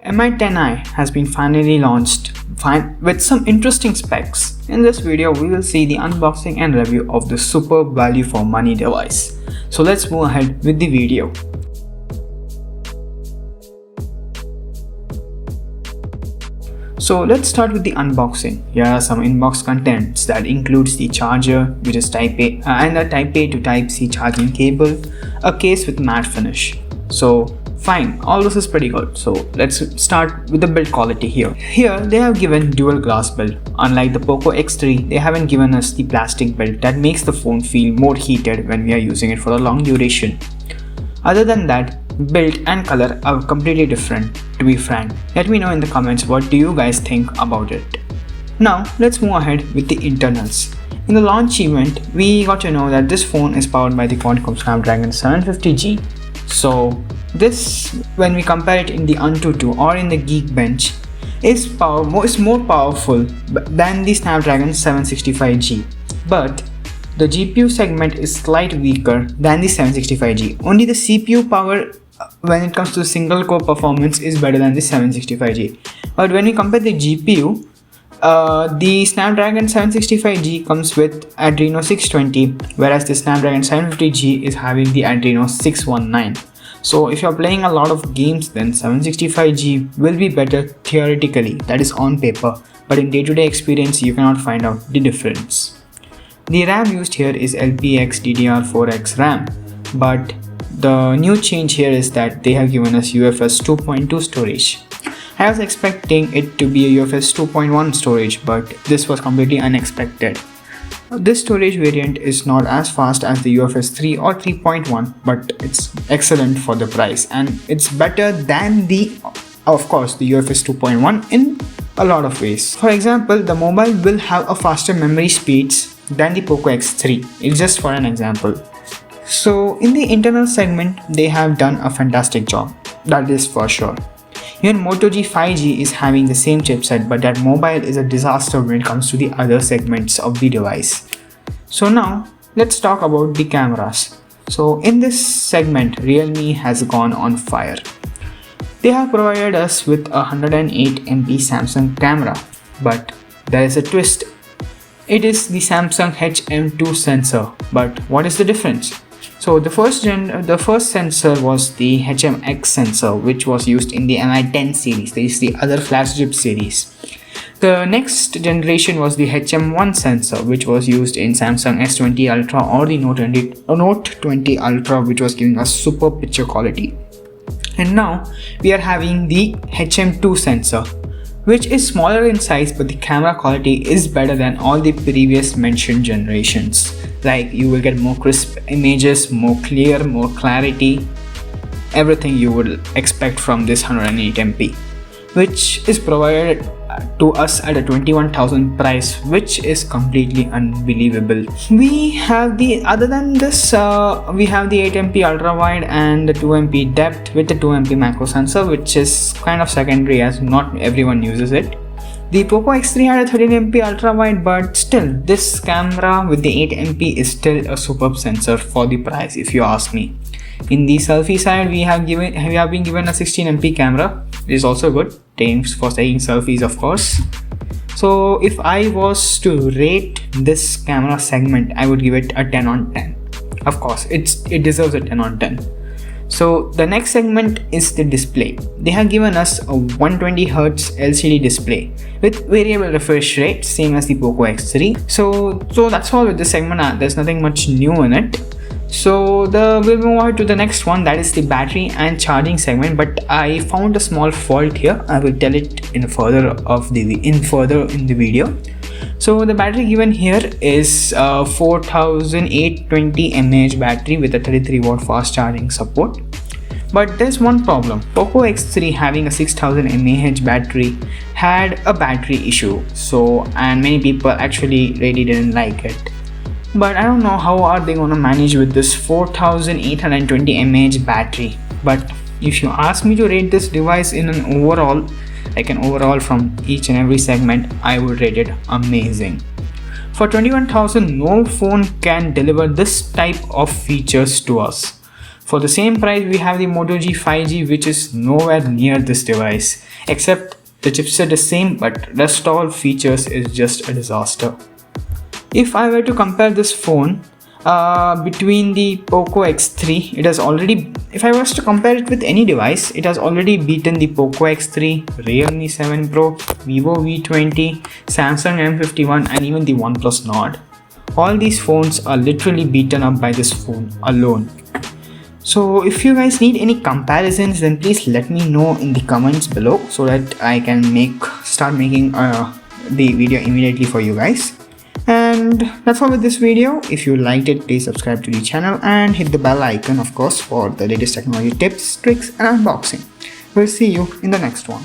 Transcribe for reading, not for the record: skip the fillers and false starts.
Mi10i has been finally launched with some interesting specs. In this video, we will see the unboxing and review of the superb value for money device. So let's move ahead with the video. So let's start with the unboxing. Here are some inbox contents that includes the charger, which is Type A, and a Type A to Type C charging cable, a case with matte finish. So fine, all this is pretty good. So let's start with the build quality here. Here they have given dual glass build. Unlike the Poco X3, they haven't given us the plastic build that makes the phone feel more heated when we are using it for a long duration. Other than that, build and color are completely different, to be frank. Let me know in the comments what do you guys think about it. Now let's move ahead with the internals. In the launch event, we got to know that this phone is powered by the Qualcomm Snapdragon 750G. So this, when we compare it in the Antutu or in the Geekbench, is more powerful than the Snapdragon 765G. But the GPU segment is slightly weaker than the 765G. Only the CPU power when it comes to single core performance is better than the 765G. But when we compare the GPU, the Snapdragon 765G comes with Adreno 620, whereas the Snapdragon 750G is having the Adreno 619. So if you're playing a lot of games, then 765G will be better theoretically, that is on paper, but in day-to-day experience you cannot find out the difference. The RAM used here is LPX RAM, but the new change here is that they have given us UFS 2.2 storage. I was expecting it to be a UFS 2.1 storage, but this was completely unexpected. This storage variant is not as fast as the UFS 3 or 3.1, but it's excellent for the price, and it's better than of course, the UFS 2.1 in a lot of ways. For example, the mobile will have a faster memory speeds than the Poco X3. It's just for an example. So in the internal segment, they have done a fantastic job, that is for sure. Even Moto G5G is having the same chipset, but that mobile is a disaster when it comes to the other segments of the device. So now let's talk about the cameras. So in this segment, Realme has gone on fire. They have provided us with a 108MP Samsung camera, but there is a twist. It is the Samsung HM2 sensor, but what is the difference? So the first sensor was the HMX sensor, which was used in the Mi10 series. This is the other flagship series. The next generation was the HM1 sensor, which was used in Samsung S20 Ultra or the Note 20 Ultra, which was giving us super picture quality. And now we are having the HM2 sensor, which is smaller in size, but the camera quality is better than all the previous mentioned generations. Like, you will get more crisp images, more clear, more clarity, everything you would expect from this 108MP, which is provided to us at a 21,000 price, which is completely unbelievable. We have other than this, we have the 8MP ultra wide and the 2MP depth with the 2MP macro sensor, which is kind of secondary as not everyone uses it. The Poco X3 had a 13MP ultra wide, but still this camera with the 8MP is still a superb sensor for the price, if you ask me. In the selfie side, we have been given a 16MP camera. It is also good. Thanks for taking selfies, of course. So if I was to rate this camera segment, I would give it a 10 on 10. Of course, it deserves a 10 on 10. So the next segment is the display. They have given us a 120Hz LCD display with variable refresh rate, same as the Poco X3. So that's all with this segment. There's nothing much new in it. So we'll move on to the next one, that is the battery and charging segment, but I found a small fault here. I will tell it in further in the video. So the battery given here is 4820 mAh battery with a 33 watt fast charging support. But there's one problem. Poco X3 having a 6000 mAh battery had a battery issue. And many people actually really didn't like it. But I don't know how are they gonna manage with this 4820 mAh battery. But if you ask me to rate this device in an overall, from each and every segment, I would rate it amazing. For 21,000, no phone can deliver this type of features to us. For the same price, we have the Moto G 5G, which is nowhere near this device, except the chipset is same, but rest all features is just a disaster. If I were to compare this phone between the Poco X3, it has already, if I was to compare it with any device, it has already beaten the Poco X3, Realme 7 Pro, Vivo V20, Samsung M51 and even the OnePlus Nord. All these phones are literally beaten up by this phone alone. So if you guys need any comparisons, then please let me know in the comments below so that I can start making the video immediately for you guys. And that's all with this video. If you liked it, please subscribe to the channel and hit the bell icon, of course, for the latest technology tips, tricks and unboxing. We'll see you in the next one.